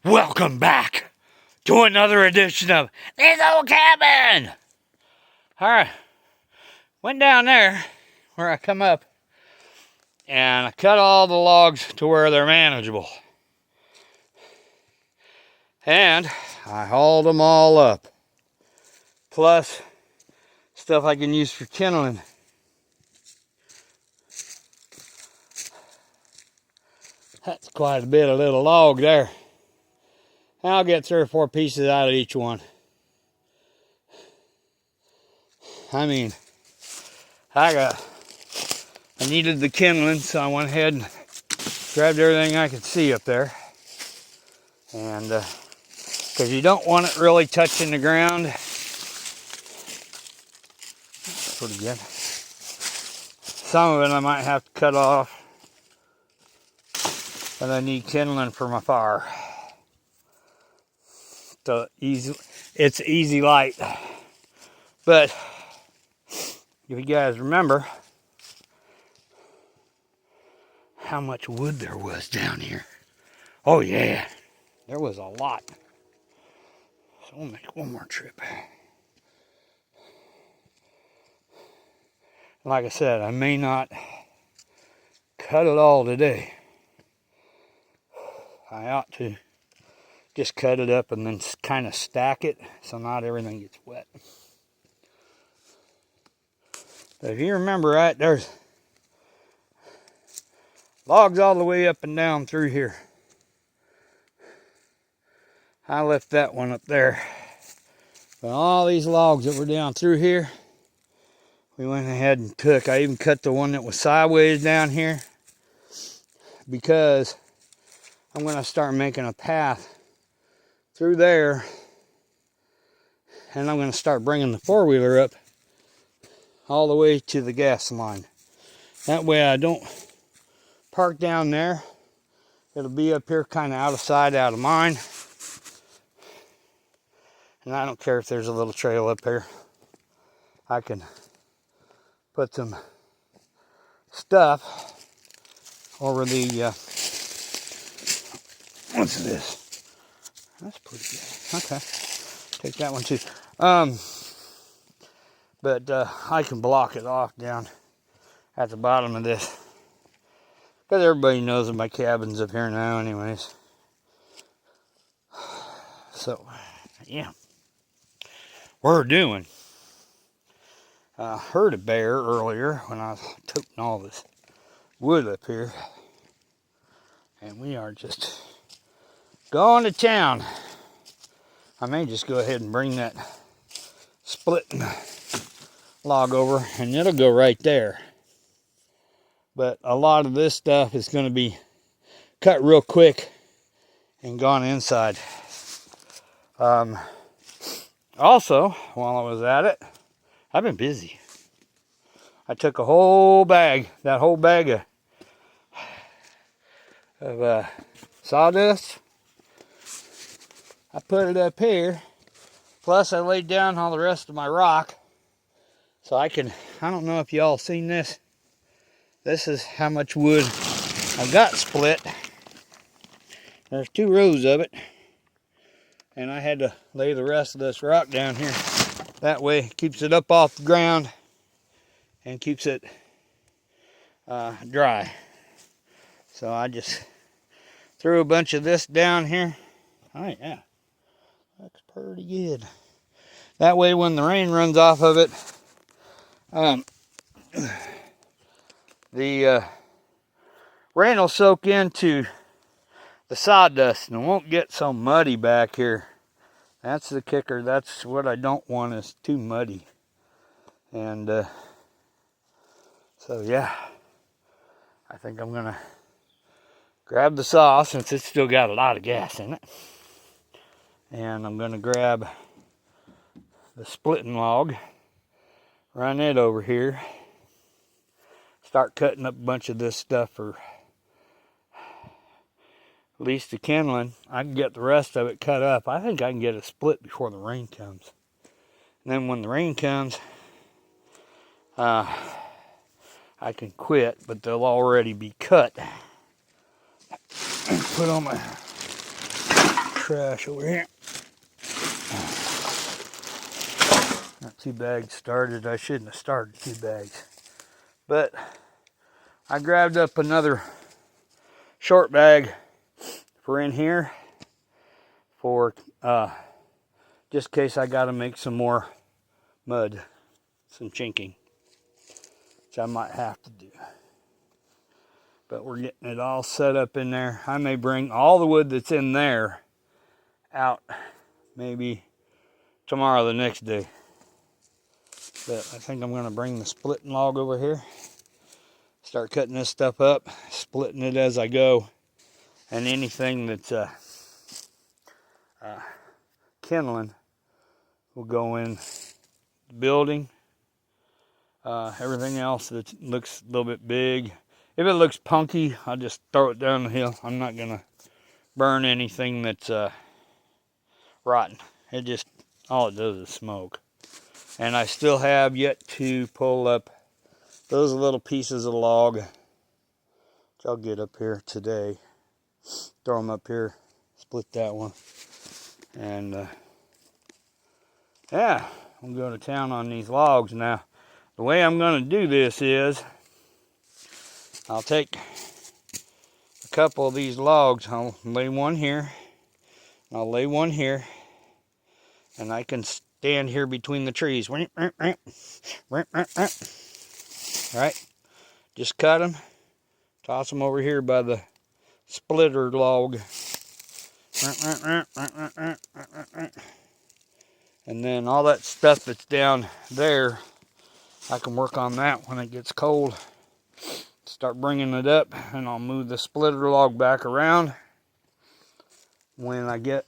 Welcome back to another edition of This Old Cabin. Alright, went down there where I come up and I cut all the logs to where they're manageable. And I hauled them all up. Plus stuff I can use for kindling. That's quite a bit of little log there. I'll get 3 or 4 pieces out of each one. I mean, I needed the kindling, so I went ahead and grabbed everything I could see up there. And because you don't want it really touching the ground. That's pretty good. Some of it I might have to cut off, but I need kindling for my fire. So it's easy light. But if you guys remember how much wood there was down here. Oh yeah, there was a lot. So we'll make one more trip. Like I said, I may not cut it all today. I ought to just cut it up and then kind of stack it so not everything gets wet. But if you remember right, there's logs all the way up and down through here. I left that one up there. But all these logs that were down through here, we went ahead and took. I even cut the one that was sideways down here because I'm going to start making a path through there, and I'm going to start bringing the four-wheeler up all the way to the gas line. That way I don't park down there. It'll be up here kind of out of sight, out of mind. And I don't care if there's a little trail up here. I can put some stuff over the, what's this? That's pretty good. Okay. Take that one too. But I can block it off down at the bottom of this. Because everybody knows that my cabin's up here now anyways. So, yeah. We're doing. I heard a bear earlier when I was toting all this wood up here. And we are just going to town. I may just go ahead and bring that split log over and it'll go right there. But a lot of this stuff is going to be cut real quick and gone inside. Also, while I was at it, I've been busy. I took a whole bag, that whole bag of sawdust. I put it up here. Plus I laid down all the rest of my rock. So I don't know if y'all seen this. This is how much wood I got split. There's 2 rows of it. And I had to lay the rest of this rock down here. That way it keeps it up off the ground and keeps it dry. So I just threw a bunch of this down here. Oh yeah, looks pretty good. That way when the rain runs off of it, the rain will soak into the sawdust and it won't get so muddy back here. That's the kicker. That's what I don't want, is too muddy. And so yeah, I think I'm gonna grab the saw since it's still got a lot of gas in it. And I'm gonna grab the splitting log, run it over here, start cutting up a bunch of this stuff for at least the kindling. I can get the rest of it cut up. I think I can get it split before the rain comes. And then when the rain comes, I can quit, but they'll already be cut. Put on my trash over here. Got 2 bags started. I shouldn't have started 2 bags. But I grabbed up another short bag for in here for just in case I got to make some more mud, some chinking, which I might have to do. But we're getting it all set up in there. I may bring all the wood that's in there out maybe tomorrow or the next day. But I think I'm going to bring the splitting log over here. Start cutting this stuff up, splitting it as I go. And anything that's kindling will go in the building. Everything else that looks a little bit big, if it looks punky, I'll just throw it down the hill. I'm not going to burn anything that's rotten. It just, all it does is smoke. And I still have yet to pull up those little pieces of log, which I'll get up here today. Throw them up here, split that one. And yeah, I'm going to town on these logs. Now, the way I'm going to do this is, I'll take a couple of these logs, I'll lay one here, I'll lay one here, and I can stand here between the trees. Right? Just cut them, toss them over here by the splitter log. And then all that stuff that's down there, I can work on that when it gets cold. Start bringing it up, and I'll move the splitter log back around. When I get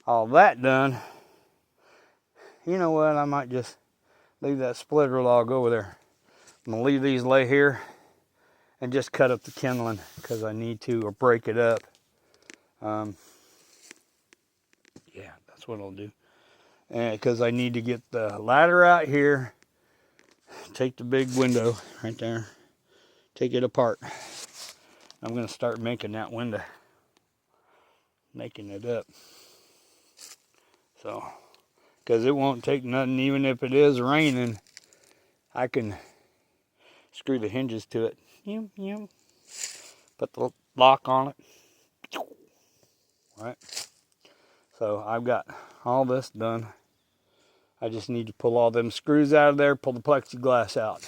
all that done, you know what, I might just leave that splitter log over there. I'm going to leave these lay here and just cut up the kindling because I need to, or break it up. Yeah, that's what I'll do. And because I need to get the ladder out here, take the big window right there, take it apart. I'm going to start making that window, making it up. So, because it won't take nothing, even if it is raining, I can screw the hinges to it. Put the lock on it. Right. So I've got all this done. I just need to pull all them screws out of there, pull the plexiglass out.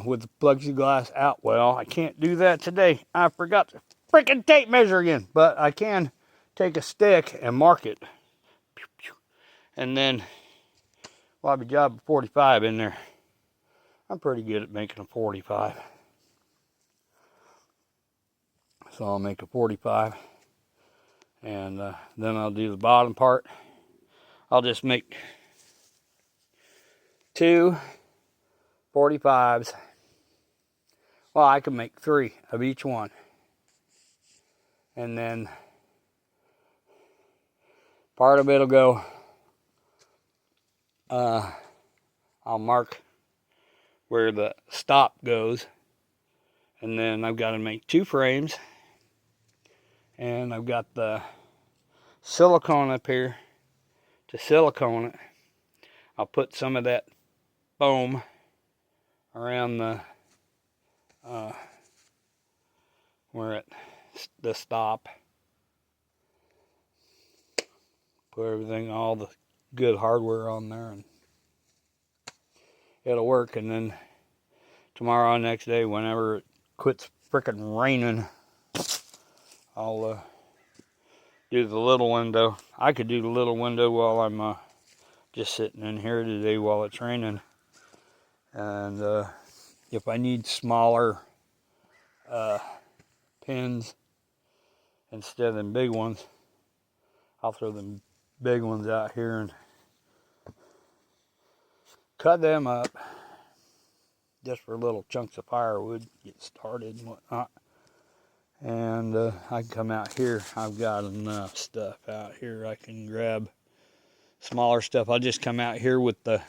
With the plexiglass out, well, I can't do that today. I forgot to freaking tape measure again. But I can take a stick and mark it. And then, well, I'll be job 45 in there. I'm pretty good at making a 45. So I'll make a 45. And then I'll do the bottom part. I'll just make 2 45s. Well, I can make 3 of each one. And then part of it'll go, I'll mark where the stop goes. And then I've got to make 2 frames. And I've got the silicone up here to silicone it. I'll put some of that foam around the the stop. Put everything, all the good hardware on there, and it'll work. And then tomorrow, next day, whenever it quits frickin' raining, I'll do the little window. I could do the little window while I'm just sitting in here today while it's raining. And if I need smaller pins instead of them big ones, I'll throw them big ones out here and cut them up just for little chunks of firewood, get started and whatnot. And I can come out here. I've got enough stuff out here. I can grab smaller stuff. I'll just come out here with the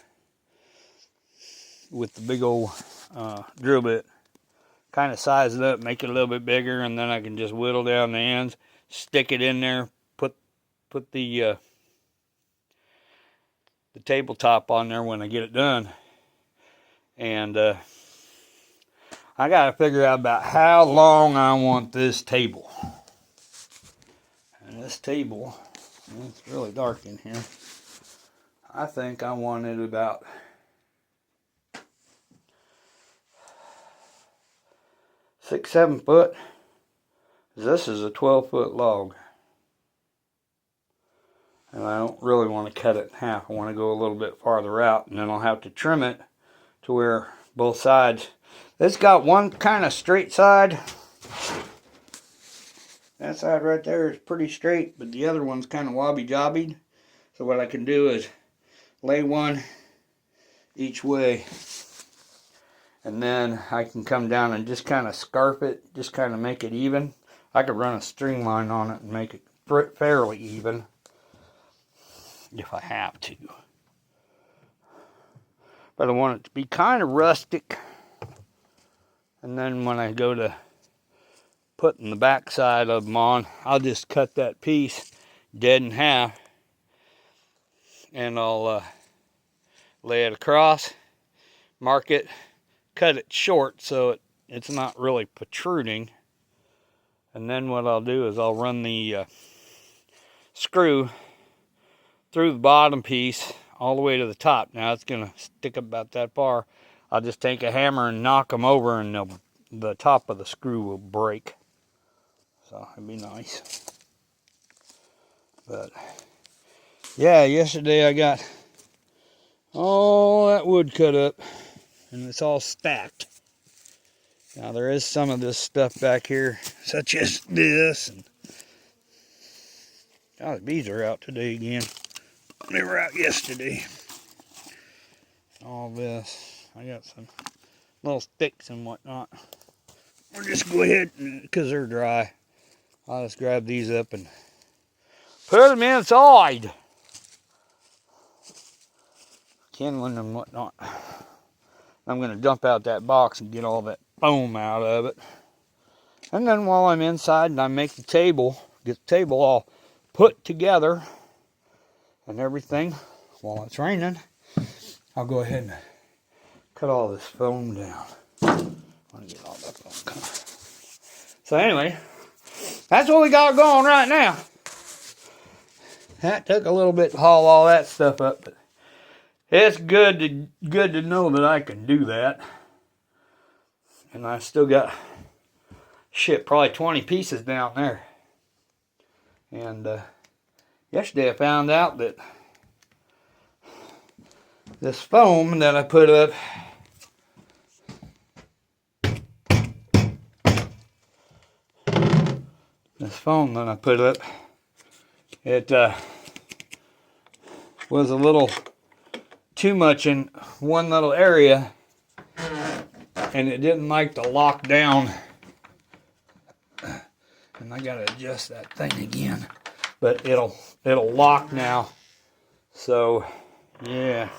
big old drill bit, kind of size it up, make it a little bit bigger, and then I can just whittle down the ends. stick it in there, put the tabletop on there when I get it done. And I gotta figure out about how long I want this table. And this table, it's really dark in here. I think I want it about 6-7 foot. This is a 12-foot log. And I don't really want to cut it in half. I want to go a little bit farther out, and then I'll have to trim it to where both sides. It's got one kind of straight side. That side right there is pretty straight, but the other one's kind of wobbly-jobbied. So what I can do is lay one each way, and then I can come down and just kind of scarf it, just kind of make it even. I could run a string line on it and make it fairly even if I have to. But I want it to be kind of rustic. And then when I go to putting the back side of them on, I'll just cut that piece dead in half, and I'll lay it across, mark it, cut it short so it's not really protruding. And then what I'll do is I'll run the screw through the bottom piece all the way to the top. Now it's going to stick about that far. I'll just take a hammer and knock them over, and the top of the screw will break. So it'd be nice. But yeah, yesterday I got all that wood cut up, and it's all stacked. Now there is some of this stuff back here, such as this. And oh, the bees are out today again. They were out yesterday. All this. I got some little sticks and whatnot. We'll just go ahead, because they're dry, I'll just grab these up and put them inside. Kindling and whatnot. I'm going to dump out that box and get all that foam out of it. And then while I'm inside and I make the table, get the table all put together and everything while it's raining, I'll go ahead and cut all this foam down. I'm going to get all that foam cut. So anyway, that's what we got going right now. That took a little bit to haul all that stuff up, but it's good to know that I can do that. And I still got, probably 20 pieces down there. And yesterday I found out that this foam that I put up, it was a little too much in one little area, and it didn't like to lock down. And I gotta adjust that thing again, but it'll lock now. So yeah,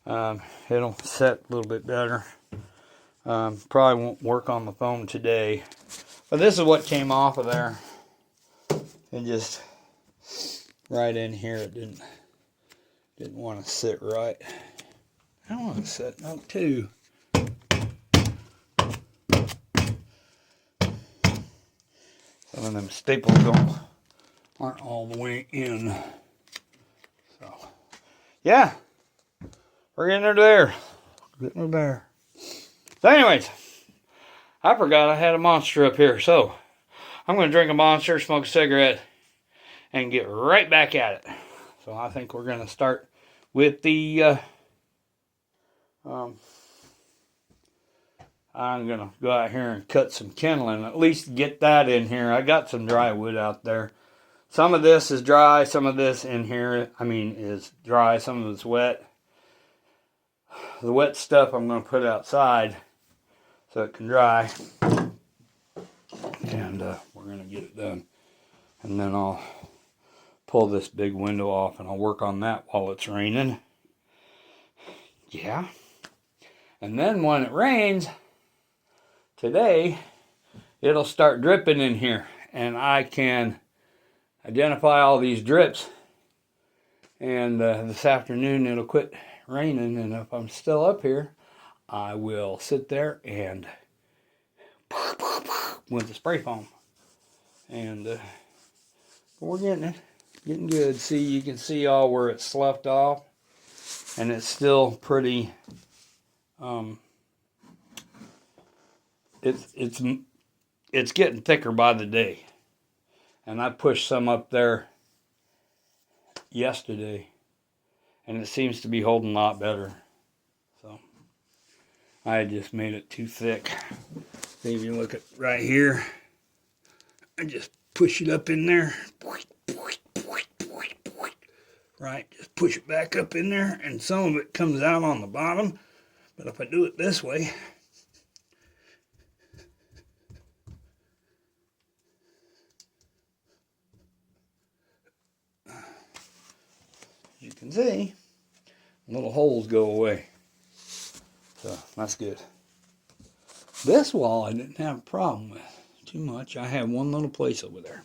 it'll set a little bit better. Probably won't work on the foam today, but this is what came off of there. It just right in here, it didn't want to sit right. I don't want to set up too. Some of them staples aren't all the way in. So yeah, we're getting her there. Getting her there. So anyways, I forgot I had a monster up here, so I'm going to drink a monster, smoke a cigarette, and get right back at it. So I think we're going to start with the, I'm going to go out here and cut some kindling, at least get that in here. I got some dry wood out there. Some of this is dry, some of this in here, is dry, some of it's wet. The wet stuff I'm going to put outside so it can dry. And we're going to get it done. And then I'll pull this big window off and I'll work on that while it's raining. Yeah. And then when it rains today, it'll start dripping in here. and I can identify all these drips. And this afternoon it'll quit raining, and if I'm still up here, I will sit there and with the spray foam. And we're getting it. Getting good. See, you can see all where it's sloughed off. And it's still pretty, it's getting thicker by the day. And I pushed some up there yesterday, and it seems to be holding a lot better. So I just made it too thick. So if you look at right here, I just push it up in there. Right, just push it back up in there, and some of it comes out on the bottom. But if I do it this way, you can see, little holes go away. So that's good. This wall I didn't have a problem with too much. I have one little place over there.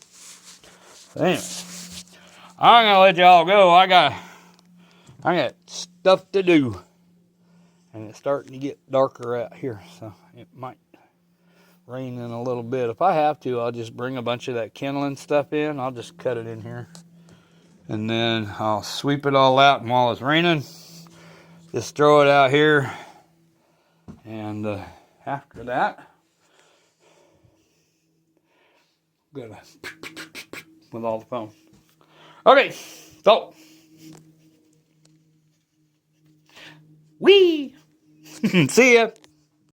But anyway, I'm gonna let y'all go. I got stuff to do. And it's starting to get darker out here, so it might rain in a little bit. If I have to, I'll just bring a bunch of that kindling stuff in. I'll just cut it in here. And then I'll sweep it all out, and while it's raining, just throw it out here. And after that, I'm gonna with all the foam. Okay, so wee. See ya.